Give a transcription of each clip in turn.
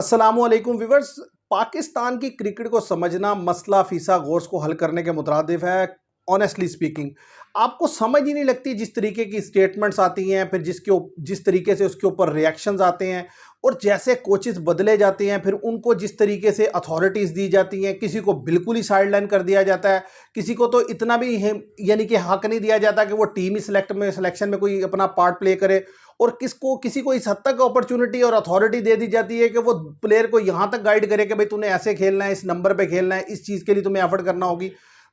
अस्सलामुअलैकुम व्यूअर्स। पाकिस्तान की क्रिकेट को समझना मसला फीसा गौर्स को हल करने के मुतरादिफ है। ऑनेस्टली स्पीकिंग, आपको समझ ही नहीं लगती जिस तरीके की स्टेटमेंट्स आती हैं, फिर जिस तरीके से उसके ऊपर रिएक्शंस आते हैं, और जैसे कोचेस बदले जाते हैं, फिर उनको जिस तरीके से अथॉरिटीज़ दी जाती हैं, किसी को बिल्कुल ही साइडलाइन कर दिया जाता है, किसी को तो इतना भी यानी कि हक नहीं दिया जाता कि वो टीम ही सिलेक्शन में कोई अपना पार्ट प्ले करे, और किसी को इस हद तक अपॉर्चुनिटी और अथॉरिटी दे दी जाती है कि वो प्लेयर को यहां तक गाइड करे कि भाई तूने ऐसे खेलना है, इस नंबर पे खेलना है, इस चीज़ के लिए तुम्हें एफर्ट करना होगी।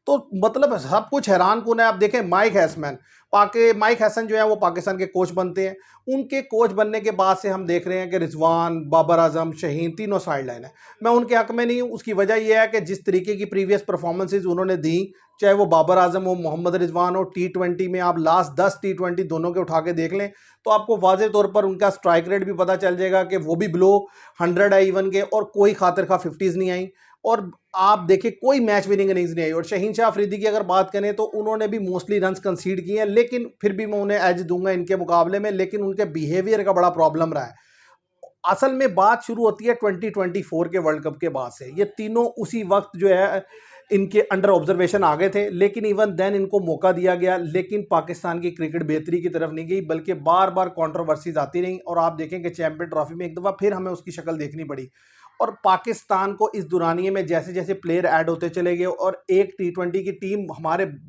तो मतलब सब कुछ हैरान कुन है। आप देखें माइक हैसन जो है वो पाकिस्तान के कोच बनते हैं। उनके कोच बनने के बाद से हम देख रहे हैं कि रिजवान, बाबर आजम, शहीन तीनों साइड लाइन है। मैं उनके हक में नहीं हूँ। उसकी वजह यह है कि जिस तरीके की प्रीवियस परफॉर्मेंसेज उन्होंने दी, चाहे वो बाबर आजम हो, मोहम्मद रिजवान हो, T20 में आप लास्ट 10 T20 दोनों के उठा के देख लें तो आपको वाज़ेह तौर पर उनका स्ट्राइक रेट भी पता चल जाएगा कि वो भी बिलो 100 है इवन के, और कोई खातिर खा 50s नहीं आई। और आप देखिए कोई मैच विनिंग इनिंग्स नहीं आई। और शहीन शाह अफरीदी की अगर बात करें तो उन्होंने भी मोस्टली रन्स कंसीड किए हैं, लेकिन फिर भी मैं उन्हें एज दूंगा इनके मुकाबले में। लेकिन उनके बिहेवियर का बड़ा प्रॉब्लम रहा है। असल में बात शुरू होती है 2024 के वर्ल्ड कप के बाद से। ये तीनों उसी वक्त जो है इनके अंडर ऑब्जर्वेशन आ गए थे, लेकिन इवन देन इनको मौका दिया गया, लेकिन पाकिस्तान की क्रिकेट बेहतरी की तरफ नहीं गई, बल्कि बार बार कंट्रोवर्सीज आती रहीं। और आप देखें कि चैंपियन ट्रॉफी में एक दफ़ा फिर हमें उसकी शक्ल देखनी पड़ी। और पाकिस्तान को इस दुरानिये में जैसे जैसे प्लेयर ऐड होते चले गए और एक T20 की टीम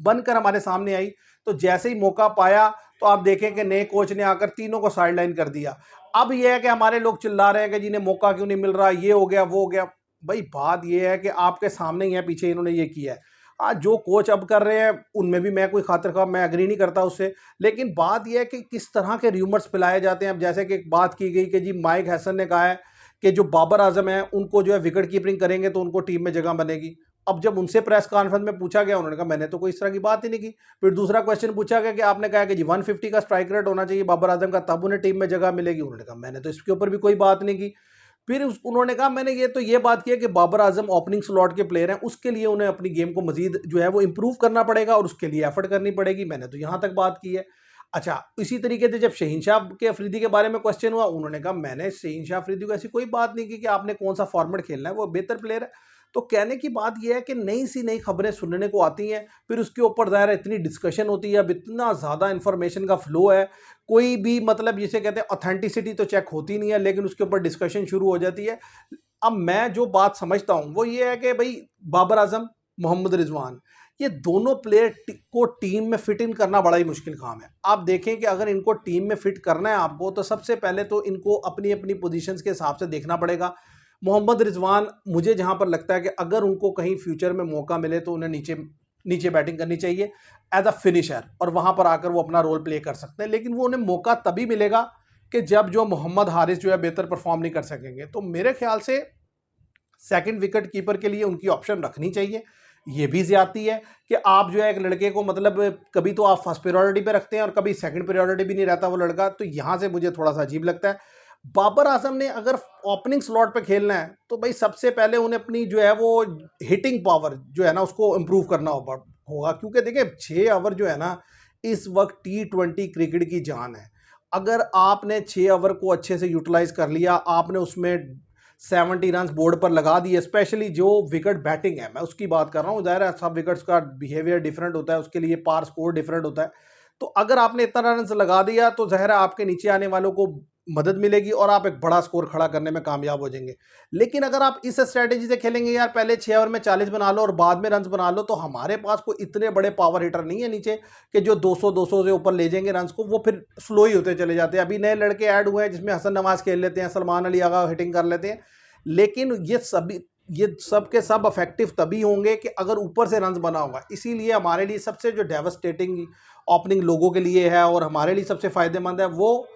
बनकर हमारे सामने आई, तो जैसे ही मौका पाया तो आप देखें कि नए कोच ने आकर तीनों को साइडलाइन कर दिया। अब यह है कि हमारे लोग चिल्ला रहे हैं कि जिन्हें मौका क्यों नहीं मिल रहा, ये हो गया वो हो गया। भाई बात यह है कि आपके सामने ही है, पीछे इन्होंने ये किया है। आज जो कोच अब कर रहे हैं उनमें भी मैं कोई खातिर खा मैं एग्री नहीं करता उससे। लेकिन बात यह है कि किस तरह के र्यूमर्स फैलाए जाते हैं। अब जैसे कि एक बात की गई कि जी माइक हैसन ने कहा है कि जो बाबर आजम है उनको जो है विकेट कीपिंग करेंगे तो उनको टीम में जगह बनेगी। अब जब उनसे प्रेस कॉन्फ्रेंस में पूछा गया, उन्होंने कहा मैंने तो कोई इस तरह की बात ही नहीं की। फिर दूसरा क्वेश्चन पूछा गया कि आपने कहा कि जी 150 का स्ट्राइक रेट होना चाहिए बाबर आजम का, तब उन्हें टीम में जगह मिलेगी। उन्होंने कहा मैंने तो इसके ऊपर भी कोई बात नहीं की। फिर उन्होंने कहा मैंने ये बात की है कि बाबर आजम ओपनिंग स्लॉट के प्लेयर हैं, उसके लिए उन्हें अपनी गेम को मजीद जो है वो इंप्रूव करना पड़ेगा और उसके लिए एफर्ट करनी पड़ेगी। मैंने तो यहाँ तक बात की है। अच्छा, इसी तरीके से जब शहीन शाह के अफरीदी के बारे में क्वेश्चन हुआ, उन्होंने कहा मैंने शहीन शाह अफरीदी को ऐसी कोई बात नहीं की कि आपने कौन सा फॉर्मेट खेलना है, वो बेहतर प्लेयर है। तो कहने की बात यह है कि नई खबरें सुनने को आती हैं, फिर उसके ऊपर ज़ाहिर है इतनी डिस्कशन होती है, अब इतना ज़्यादा इंफॉर्मेशन का फ्लो है, कोई भी मतलब जिसे कहते हैं ऑथेंटिसिटी तो चेक होती नहीं है, लेकिन उसके ऊपर डिस्कशन शुरू हो जाती है। अब मैं जो बात समझता हूँ वो ये है कि भाई बाबर आजम, मोहम्मद रिजवान, ये दोनों प्लेयर को टीम में फिट इन करना बड़ा ही मुश्किल काम है। आप देखें कि अगर इनको टीम में फिट करना है आपको, तो सबसे पहले तो इनको अपनी अपनी पोजीशंस के हिसाब से देखना पड़ेगा। मोहम्मद रिजवान, मुझे जहां पर लगता है कि अगर उनको कहीं फ्यूचर में मौका मिले तो उन्हें नीचे नीचे बैटिंग करनी चाहिए एज अ फिनिशर, और वहां पर आकर वो अपना रोल प्ले कर सकते हैं। लेकिन वो उन्हें मौका तभी मिलेगा कि जब जो मोहम्मद हारिस जो है बेहतर परफॉर्म नहीं कर सकेंगे। तो मेरे ख्याल से सेकंड विकेट कीपर के लिए उनकी ऑप्शन रखनी चाहिए। ये भी ज्यादती है कि आप जो है एक लड़के को मतलब कभी तो आप फर्स्ट प्रायोरिटी पे रखते हैं और कभी सेकंड प्रायोरिटी भी नहीं रहता वो लड़का, तो यहां से मुझे थोड़ा सा अजीब लगता है। बाबर आजम ने अगर ओपनिंग स्लॉट पे खेलना है तो भाई सबसे पहले उन्हें अपनी जो है वो हिटिंग पावर जो है ना उसको इम्प्रूव करना होगा, क्योंकि देखिए 6 ओवर जो है ना इस वक्त T20 क्रिकेट की जान है। अगर आपने 6 ओवर को अच्छे से यूटिलाइज कर लिया, आपने उसमें 70 रन बोर्ड पर लगा दिए, स्पेशली जो विकेट बैटिंग है मैं उसकी बात कर रहा हूँ। ज़ाहिर है सब विकेट्स का बिहेवियर डिफरेंट होता है, उसके लिए पार स्कोर डिफरेंट होता है। तो अगर आपने इतना रन लगा दिया तो ज़ाहिर है आपके नीचे आने वालों को मदद मिलेगी और आप एक बड़ा स्कोर खड़ा करने में कामयाब हो जाएंगे। लेकिन अगर आप इस स्ट्रेटेजी से खेलेंगे यार पहले 6 ओवर में 40 बना लो और बाद में रन बना लो, तो हमारे पास कोई इतने बड़े पावर हिटर नहीं है नीचे कि जो 200 से ऊपर ले जाएंगे रन को, वो फिर स्लो ही होते चले जाते हैं। अभी नए लड़के ऐड हुए हैं जिसमें हसन नवाज खेल लेते हैं, सलमान अली आगा हिटिंग कर लेते हैं, लेकिन ये सब के सब इफेक्टिव तभी होंगे कि अगर ऊपर से रन बना होगा। इसीलिए हमारे लिए सबसे जो डेवस्टेटिंग ओपनिंग लोगों के लिए है और हमारे लिए सबसे फायदेमंद है वो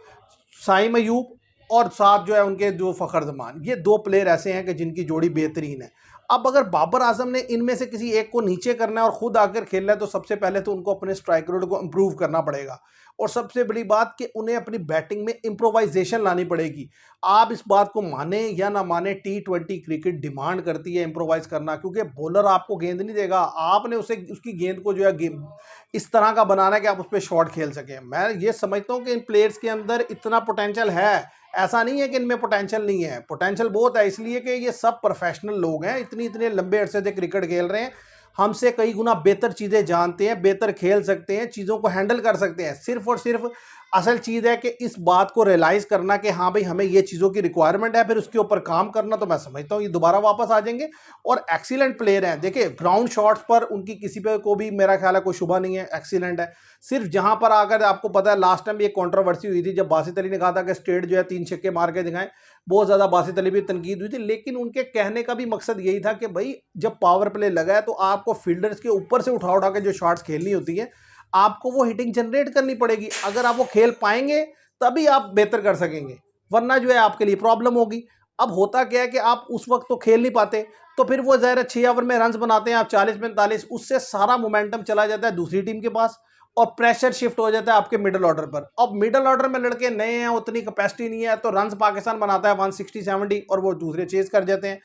साइम अयूब और साथ जो है उनके जो फ़खर जमान, ये दो प्लेयर ऐसे हैं कि जिनकी जोड़ी बेहतरीन है। अब अगर बाबर आजम ने इनमें से किसी एक को नीचे करना है और खुद आकर खेलना है, तो सबसे पहले तो उनको अपने स्ट्राइक रेट को इम्प्रूव करना पड़ेगा। और सबसे बड़ी बात कि उन्हें अपनी बैटिंग में इम्प्रोवाइजेशन लानी पड़ेगी। आप इस बात को माने या ना माने, T20 क्रिकेट डिमांड करती है इम्प्रोवाइज करना, क्योंकि बॉलर आपको गेंद नहीं देगा, आपने उसे उसकी गेंद को जो है गेम इस तरह का बनाना है कि आप उस पर शॉट खेल सकें। मैं ये समझता हूँ कि इन प्लेयर्स के अंदर इतना पोटेंशियल है ऐसा नहीं है कि इनमें पोटेंशियल नहीं है, पोटेंशियल बहुत है, इसलिए कि ये सब प्रोफेशनल लोग हैं, इतने लंबे अरसे से क्रिकेट खेल रहे हैं, हमसे कई गुना बेहतर चीज़ें जानते हैं, बेहतर खेल सकते हैं, चीज़ों को हैंडल कर सकते हैं। सिर्फ और सिर्फ असल चीज़ है कि इस बात को रियलाइज़ करना कि हाँ भाई हमें ये चीज़ों की रिक्वायरमेंट है, फिर उसके ऊपर काम करना। तो मैं समझता हूँ ये दोबारा वापस आ जाएंगे और एक्सीलेंट प्लेयर हैं। देखिए ग्राउंड शॉट्स पर उनकी किसी पे को भी मेरा ख्याल है कोई शुबा नहीं है, एक्सीलेंट है। सिर्फ जहां पर आकर आपको पता है लास्ट टाइम भी एक कंट्रोवर्सी हुई थी जब बासित अली ने कहा था कि स्ट्रेट जो है 3 छक्के मार के दिखाएं, बहुत ज़्यादा बासित अली भी तनकीद हुई थी, लेकिन उनके कहने का भी मकसद यही था कि भाई जब पावर प्ले लगा है तो आपको फील्डर्स के ऊपर से उठा उठा के जो शॉट्स खेलनी होती है, आपको वो हिटिंग जनरेट करनी पड़ेगी। अगर आप वो खेल पाएंगे तभी आप बेहतर कर सकेंगे, वरना जो है आपके लिए प्रॉब्लम होगी। अब होता क्या है कि आप उस वक्त तो खेल नहीं पाते, तो फिर वो ज़ाहिर है 6 ओवर में रन बनाते हैं आप 40-45, उससे सारा मोमेंटम चला जाता है दूसरी टीम के पास और प्रेशर शिफ्ट हो जाता है आपके मिडिल ऑर्डर पर। अब मिडिल ऑर्डर में लड़के नए हैं, उतनी कैपेसिटी नहीं है, तो रन पाकिस्तान बनाता है 160-70 और वो दूसरे चेज कर जाते हैं।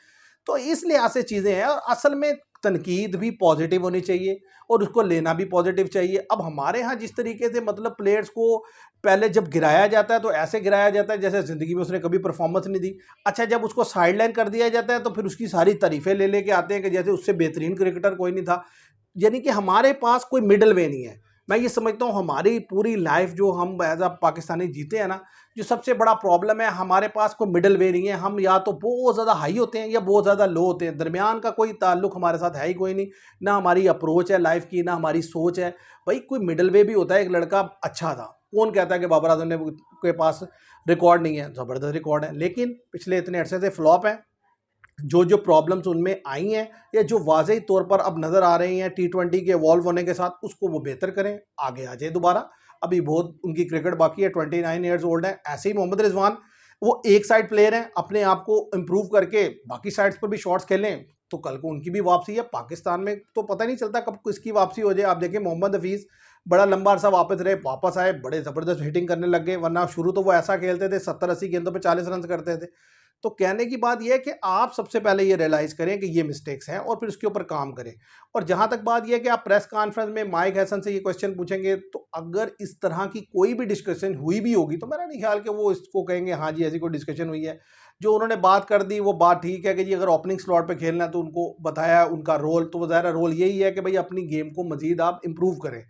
तो इस लिहाज से चीज़ें हैं और असल में तनकीद भी पॉजिटिव होनी चाहिए और उसको लेना भी पॉजिटिव चाहिए। अब हमारे यहाँ जिस तरीके से मतलब प्लेयर्स को पहले जब गिराया जाता है तो ऐसे गिराया जाता है जैसे ज़िंदगी में उसने कभी परफॉर्मेंस नहीं दी। अच्छा जब उसको साइडलाइन कर दिया जाता है तो फिर उसकी सारी तारीफ़ें ले लेके आते हैं कि जैसे उससे बेहतरीन क्रिकेटर कोई नहीं था। यानी कि हमारे पास कोई मिडल वे नहीं है। मैं ये समझता हूँ हमारी पूरी लाइफ जो हम एज अ पाकिस्तानी जीते हैं ना, जो सबसे बड़ा प्रॉब्लम है हमारे पास कोई मिडल वे नहीं है। हम या तो बहुत ज़्यादा हाई होते हैं या बहुत ज़्यादा लो होते हैं, दरमियान का कोई ताल्लुक हमारे साथ है ही कोई नहीं। ना हमारी अप्रोच है लाइफ की, ना हमारी सोच है। भाई कोई मिडल वे भी होता है। एक लड़का अच्छा था, कौन कहता है कि बाबर आजम ने के पास रिकॉर्ड नहीं है? ज़बरदस्त रिकॉर्ड है, लेकिन पिछले इतने अरसे से फ्लॉप है। जो जो प्रॉब्लम्स उनमें आई हैं या जो वाज़ेही तौर पर अब नज़र आ रही हैं T20 के इवॉल्व होने के साथ, उसको वो बेहतर करें, आगे आ जाए दोबारा। अभी बहुत उनकी क्रिकेट बाकी है, 29 ईयर्स ओल्ड है। ऐसे ही मोहम्मद रिजवान, वो एक साइड प्लेयर हैं, अपने आप को इम्प्रूव करके बाकी साइड्स पर भी शॉट्स खेलें तो कल को उनकी भी वापसी है। पाकिस्तान में तो पता नहीं चलता कब किसकी वापसी हो जाए। आप देखें मोहम्मद हफीज़ बड़ा लंबा अरसा वापस रहे, वापस आए, बड़े ज़बरदस्त हिटिंग करने लग गए, वरना शुरू तो वो ऐसा खेलते थे 70-80 गेंदों पे 40 रन करते थे। तो कहने की बात यह है कि आप सबसे पहले ये रियलाइज़ करें कि ये मिस्टेक्स हैं और फिर उसके ऊपर काम करें। और जहाँ तक बात यह है कि आप प्रेस कॉन्फ्रेंस में माइक हैसन से ये क्वेश्चन पूछेंगे, तो अगर इस तरह की कोई भी डिस्कशन हुई भी होगी तो मेरा नहीं ख्याल कि वो इसको कहेंगे हाँ जी ऐसी कोई डिस्कशन हुई है। जो उन्होंने बात कर दी वो बात ठीक है कि जी अगर ओपनिंग स्लॉट पे खेलना है तो उनको बताया उनका रोल, तो वो ज़ाहिर रोल यही है कि भाई अपनी गेम को मज़ीद आप इम्प्रूव करें।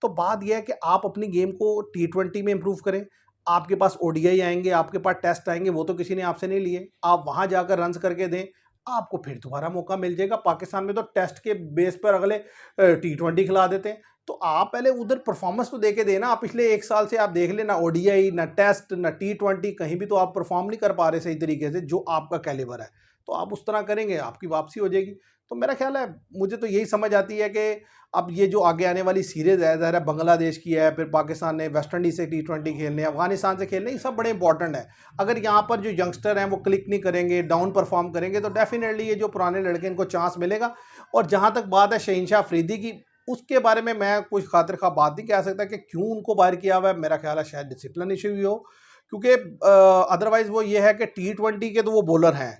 तो बात यह है कि आप अपनी गेम को T20 में इम्प्रूव करें। आपके पास ओडीआई आएंगे, आपके पास टेस्ट आएंगे, वो तो किसी ने आपसे नहीं लिए, आप वहां जाकर रन्स करके दें, आपको फिर दोबारा मौका मिल जाएगा। पाकिस्तान में तो टेस्ट के बेस पर अगले T20 खिला देते हैं। तो आप पहले उधर परफॉर्मेंस तो देके देना। आप पिछले 1 साल से आप देख लेना, ओडीआई ना टेस्ट ना T20 कहीं भी तो आप परफॉर्म नहीं कर पा रहे सही तरीके से जो आपका कैलिबर है। तो आप उस तरह करेंगे, आपकी वापसी हो जाएगी। तो मेरा ख्याल है, मुझे तो यही समझ आती है कि अब ये जो आगे आने वाली सीरीज है, ज़ाहिर है बांग्लादेश की है, फिर पाकिस्तान ने वेस्ट इंडीज़ से T20 खेलने, अफगानिस्तान से खेलने, ये सब बड़े इंपॉर्टेंट है। अगर यहाँ पर जो यंगस्टर हैं वो क्लिक नहीं करेंगे, डाउन परफॉर्म करेंगे, तो डेफिनेटली ये जो पुराने लड़के इनको चांस मिलेगा। और जहाँ तक बात है शहनशाह अफरीदी की, उसके बारे में मैं कुछ खातिर खा बात नहीं कह सकता कि क्यों उनको बाहर किया हुआ है। मेरा ख्याल है शायद डिसिप्लिन इशू ही हो, क्योंकि अदरवाइज वो ये है कि T20 के तो वो बॉलर हैं,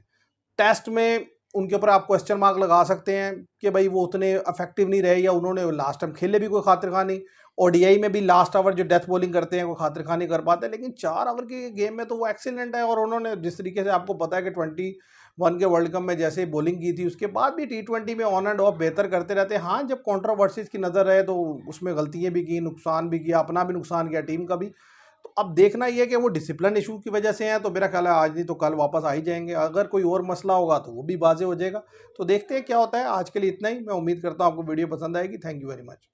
टेस्ट में उनके ऊपर आप क्वेश्चन मार्क लगा सकते हैं कि भाई वो उतने इफेक्टिव नहीं रहे या उन्होंने लास्ट टाइम खेले भी कोई खातिर खा नहीं। ओडीआई में भी लास्ट ओवर जो डेथ बॉलिंग करते हैं वो खातिर खा नहीं कर पाते, लेकिन 4 ओवर की गेम में तो वो एक्सीलेंट है। और उन्होंने जिस तरीके से आपको पता है कि 21 के वर्ल्ड कप में जैसे बॉलिंग की थी, उसके बाद भी T20 में ऑन एंड ऑफ बेहतर करते रहते हैं। हाँ जब कॉन्ट्रोवर्सीज की नज़र रहे तो उसमें गलतियाँ भी की, नुकसान भी किया, अपना भी नुकसान किया, टीम का भी। तो अब देखना ये है कि वो डिसिप्लिन इशू की वजह से हैं, तो मेरा ख्याल है आज नहीं तो कल वापस आ ही जाएंगे। अगर कोई और मसला होगा तो वो भी वाज़ेह हो जाएगा। तो देखते हैं क्या होता है। आज के लिए इतना ही। मैं उम्मीद करता हूँ आपको वीडियो पसंद आएगी। Thank you very much.